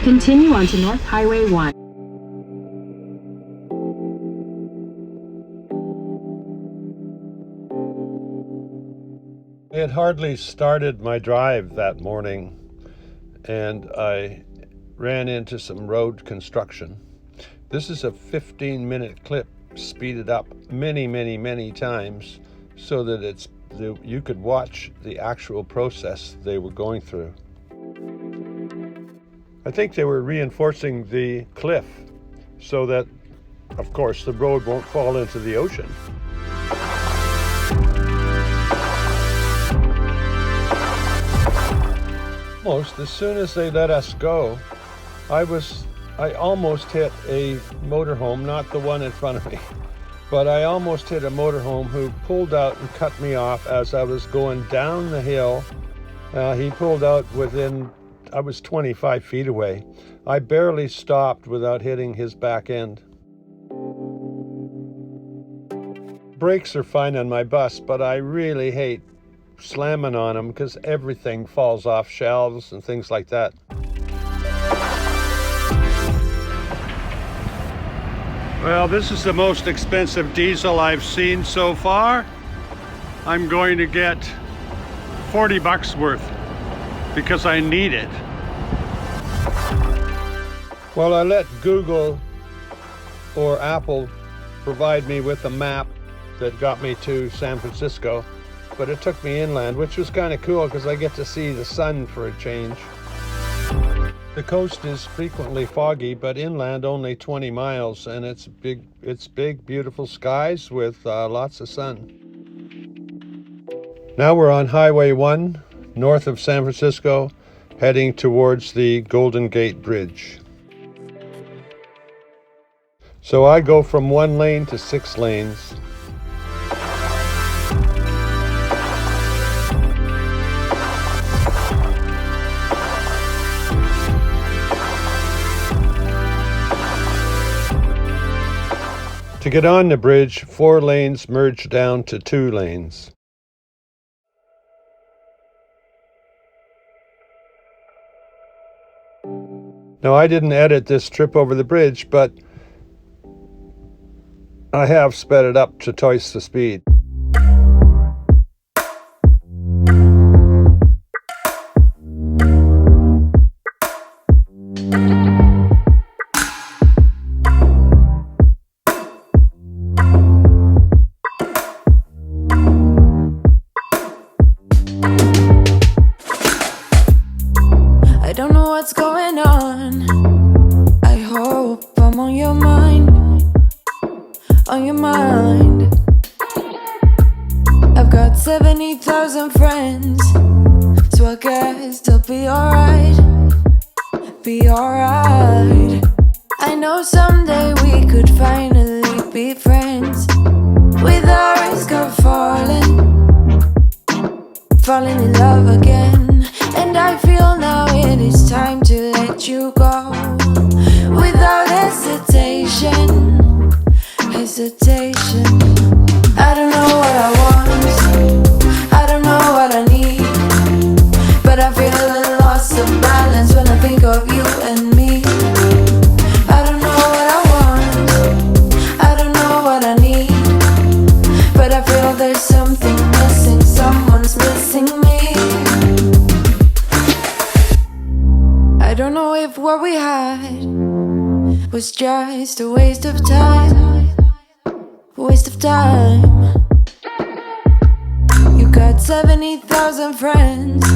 Continue onto North Highway 1. I had hardly started my drive that morning, and I ran into some road construction. This is a 15-minute clip, speeded up many times so that you could watch the actual process they were going through. I think they were reinforcing the cliff so that, of course, the road won't fall into the ocean. As soon as they let us go, I almost hit a motorhome, not the one in front of me, but I almost hit a motorhome who pulled out and cut me off as I was going down the hill. He pulled out I was 25 feet away. I barely stopped without hitting his back end. Brakes are fine on my bus, but I really hate slamming on them because everything falls off shelves and things like that. Well, this is the most expensive diesel I've seen so far. I'm going to get $40 worth because I need it. Well, I let Google or Apple provide me with a map that got me to San Francisco, but it took me inland, which was kind of cool because I get to see the sun for a change. The coast is frequently foggy, but inland only 20 miles, and it's big, beautiful skies with lots of sun. Now we're on Highway 1, north of San Francisco, heading towards the Golden Gate Bridge. So I go from 1 lane to 6 lanes. To get on the bridge, 4 lanes merge down to 2 lanes. Now, I didn't edit this trip over the bridge, but I have sped it up to twice the speed. I don't know what's going on. I hope I'm on your mind. On your mind. I've got 70,000 friends, so I guess I'll be alright. Be alright. I know someday we could finally be friends, without risk of falling in love again. And I feel now it is time to let you go, without hesitation. I don't know what I want, I don't know what I need, but I feel a little lost of balance when I think of you and me. I don't know what I want, I don't know what I need, but I feel there's something missing, someone's missing me. I don't know if what we had was just a waste of time. Waste of time. You got 70,000 friends,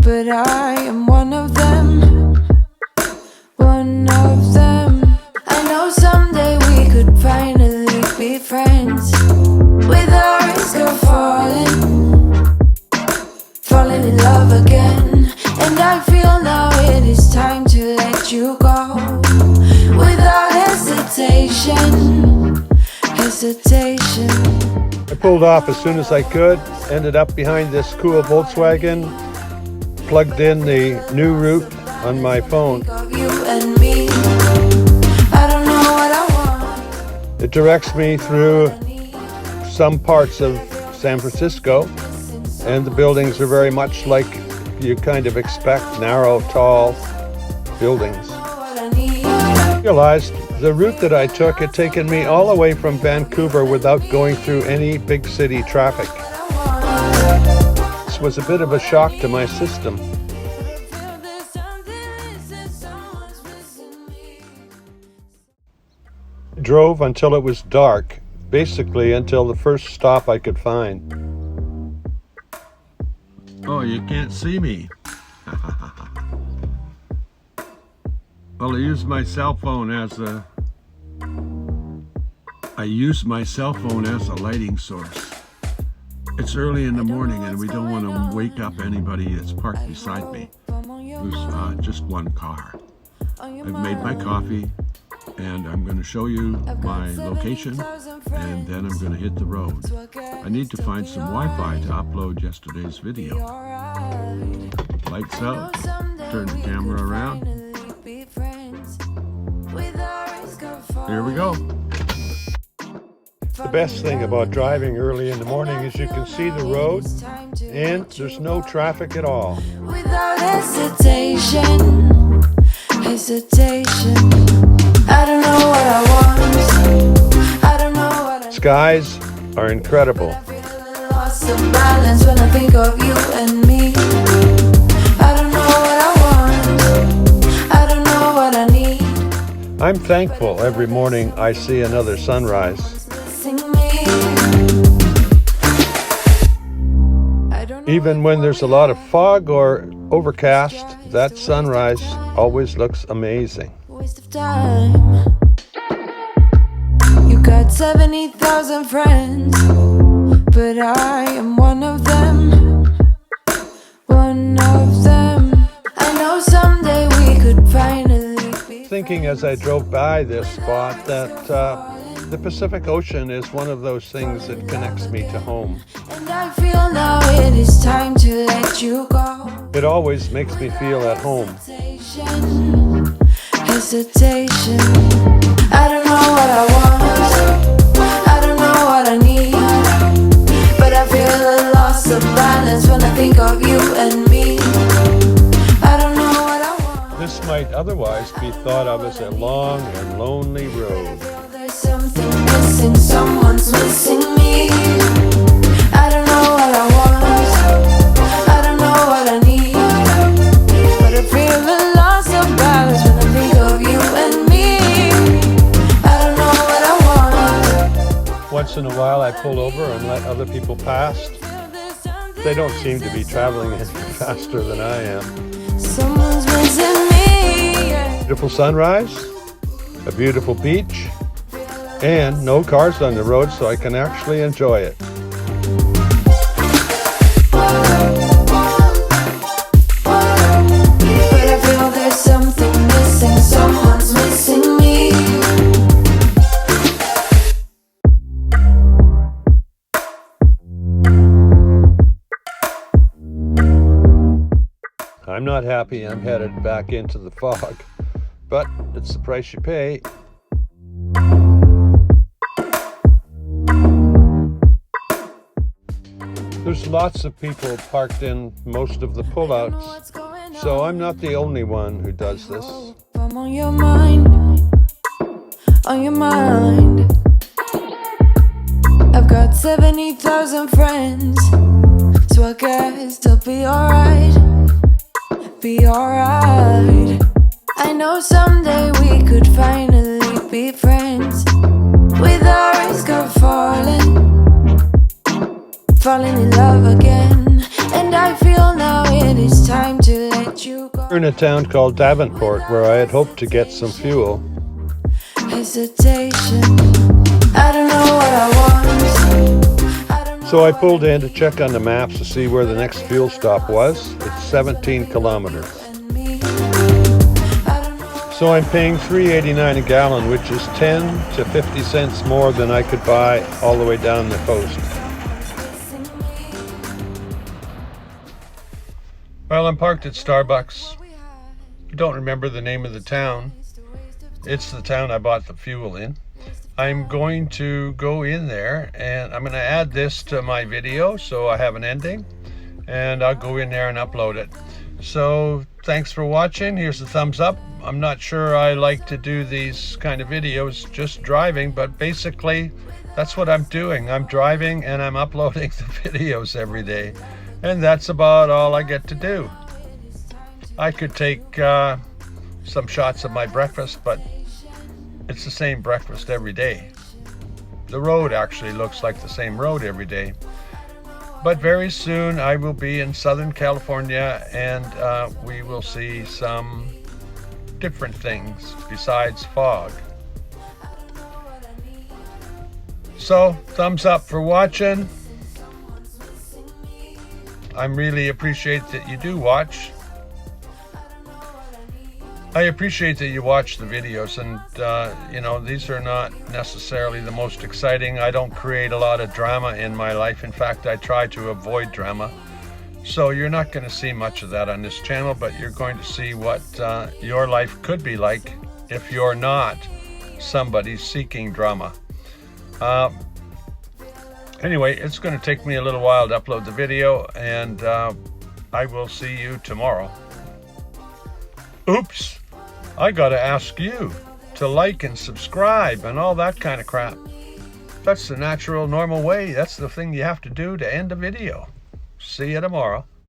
but I am one of them. One of them. I know someday we could finally be friends, without risk of falling in love again. And I feel now it is time to let you go, without hesitation. I pulled off as soon as I could, ended up behind this cool Volkswagen, plugged in the new route on my phone. It directs me through some parts of San Francisco, and the buildings are very much like you kind of expect, narrow, tall, buildings. I realized the route that I took had taken me all the way from Vancouver without going through any big city traffic. This was a bit of a shock to my system. Drove until it was dark, basically until the first stop I could find. Oh, you can't see me. Well, I use my cell phone as a lighting source. It's early in the morning and we don't want to wake up anybody that's parked beside me. There's just one car. I've made my coffee and I'm going to show you my location and then I'm going to hit the road. I need to find some Wi-Fi to upload yesterday's video. Lights out, turn the camera around. Here we go. The best thing about driving early in the morning is you can see the road and there's no traffic at all. Without hesitation. I don't know what I want. I don't know what I Skies are incredible. I feel a little lost of balance when I think of you and me. I don't know what I want. I don't know what I need. I'm thankful every morning I see another sunrise. Even when there's a lot of fog or overcast, that sunrise always looks amazing. Waste of time. You got 70,000 friends, but I am one of them. One of them. I know someday we could finally be. Thinking as I drove by this spot that the Pacific Ocean is one of those things that connects me to home. And I feel now it is time to let you go. It always makes me feel at home. Hesitation. I don't know what I want. I don't know what I need. But I feel a loss of balance when I think of you and me. I don't know what I want. This might otherwise be thought of as a long and lonely road. There's something missing, someone's missing me. I don't know what I want. I don't know what I need. But I feel a loss of balance when I think of you and me. I don't know what I want. Once in a while I pull over and let other people pass. They don't seem to be traveling any faster than I am. Someone's missing me. Beautiful sunrise, a beautiful beach, and no cars on the road, so I can actually enjoy it. But I feel there's something missing, someone's missing me. I'm not happy I'm headed back into the fog, but it's the price you pay. There's lots of people parked in most of the pullouts, so I'm not the only one who does this. I'm on your mind, on your mind. I've got 70,000 friends, so I guess they'll be alright, be alright. I know someday we could finally be friends, without risk of falling in love again. And I feel now it is time to let you go. We're in a town called Davenport where I had hoped to get some fuel. Hesitation. I don't know what I want. I don't know. So I pulled in to check on the maps to see where the next fuel stop was. It's 17 kilometers. So I'm paying $3.89 a gallon, which is 10 to 50 cents more than I could buy all the way down the coast. Well, I'm parked at Starbucks. I don't remember the name of the town. It's the town I bought the fuel in. I'm going to go in there and I'm going to add this to my video so I have an ending, and I'll go in there and upload it. So thanks for watching. Here's a thumbs up. I'm not sure I like to do these kind of videos just driving, but basically that's what I'm doing. I'm driving and I'm uploading the videos every day, and that's about all I get to do. I could take some shots of my breakfast, but it's the same breakfast every day. The road actually looks like the same road every day. But very soon I will be in Southern California, and we will see some different things besides fog. So, thumbs up for watching. I really appreciate that you do watch. I appreciate that you watch the videos, and you know, these are not necessarily the most exciting. I don't create a lot of drama in my life. In fact, I try to avoid drama. So you're not going to see much of that on this channel, but you're going to see what your life could be like if you're not somebody seeking drama. Anyway, it's going to take me a little while to upload the video, and I will see you tomorrow. Oops! I gotta ask you to like and subscribe and all that kind of crap. That's the natural, normal way. That's the thing you have to do to end a video. See you tomorrow.